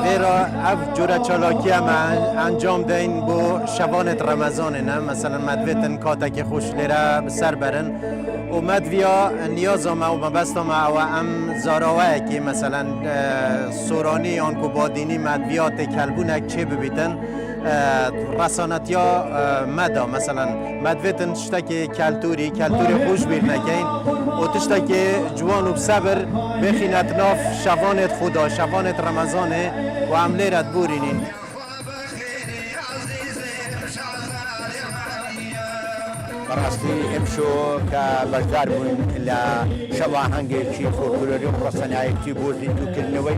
لێرە ئەف جورە چالاکیە ئەنجام دەین بۆ شەوانت ڕەمەزانێ نه مثلا مەدوێتن کاتێکی خۆش لێرە بەسەر بەرن و مەدویا نیازەمە و مەبەستەمە ئەوە ئەم زاراوەیەکی مثلا سۆرانی یان کو بادینی مەدویا تێکەلبوونێک چێ ببیتن ڕەسانەتیا مەدا مثلا مەدوێتن شتێکی کەلتوری خۆش بیر نەکەین و تشتێکی جوان و بسەبر بخینەت ناف شەوانت خۆدا شەوانت ڕەمەزانێ و ئەم لێرە بورینین. بەڕاستی ئەمشۆ کە بەشدار بووین لە شەواهەنگێکی فۆلکلۆری و ڕەسەنایەتی بۆ زیندووکردنەوەی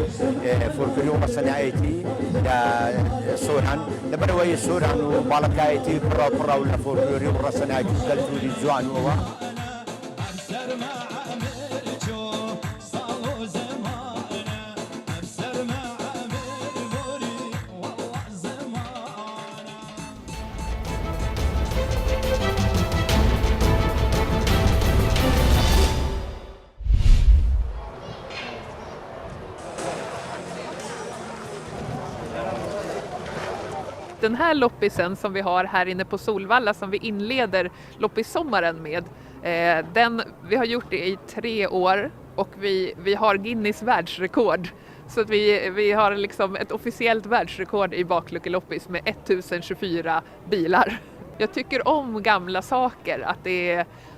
فۆلکلۆری و ڕەسەنایەتی لە سۆران لەبەرەوەی سۆران و باڵەکایەتی پڕاو لە فۆلکلۆری و ڕەسەنایەتی و کەلتوری جوانەوە. Den här loppisen som vi har här inne på Solvalla som vi inleder loppissommaren med, vi har gjort det i 3 år och vi har Guinness världsrekord. Så att vi har liksom ett officiellt världsrekord i bakluckeloppis med 1024 bilar. Jag tycker om gamla saker, att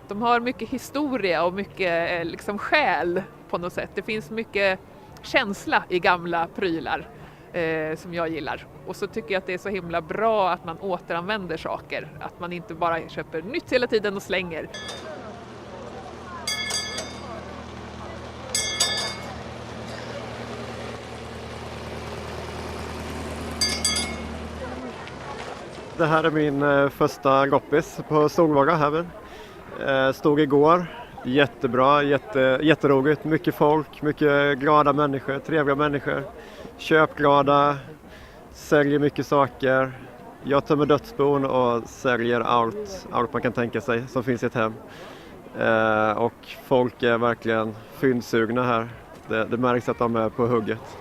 de har mycket historia och mycket liksom själ på något sätt. Det finns mycket känsla i gamla prylar som jag gillar. Och så tycker jag att det är så himla bra att man återanvänder saker. Att man inte bara köper nytt hela tiden och slänger. Det här är min första loppis på Solvalla här. Stod igår. Jättebra, jätteroligt. Mycket folk, mycket glada människor, trevliga människor. Köpglada, säljer mycket saker. Jag tömmer dödsbon och säljer allt man kan tänka sig som finns i ett hem. Och folk är verkligen fyndsugna här. Det märks att de är på hugget.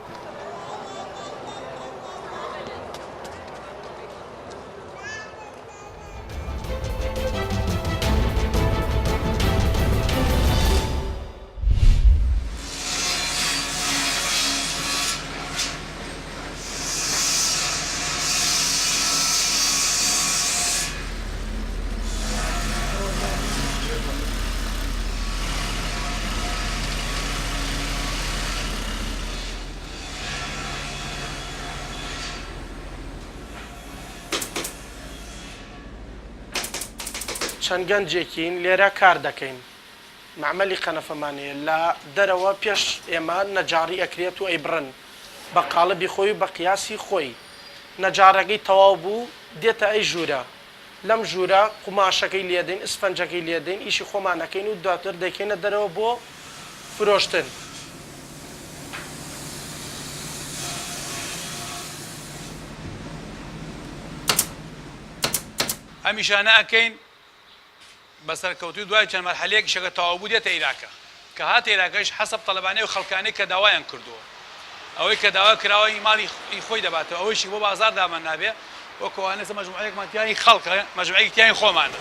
چەند گەنجێکین لێرە کار دەکەین معمەلی قەنەفەمانەیە لە دەرەوە پێش ئێمە نەجاری ئەکرێت و ئەیبڕن بە قاڵبی خۆی و بە قیاسی خۆی نەجارەکەی تەواو بوو دێتە ئەی ژوورە لەم ژوورە قوماشەکەی لێدەین ئسفەنجەکەی لێدەین ئیشی خۆمانەکەین و دواتر دەکەینە دەرەوە بۆ فرۆشتن. هەمیشانە ئەکەین بەسەرکەوتوی دوای چەند مەرحەلەیەکی شەکە تەواو بوو دێتە عێراقە کە هاتە عێراقەش حەسەب تەڵەبانەی و خەڵکانەی کە داوایان کردووە ئەوەی کە داوا کراوەی ماڵی خۆی دەباتەوە ئەوەیشی بۆ بازار دامان نابێ وەکو ئەوانە مەجموعەیەکمان تیانی خەڵکە مەجموعەیەکی تیانی خۆمانە.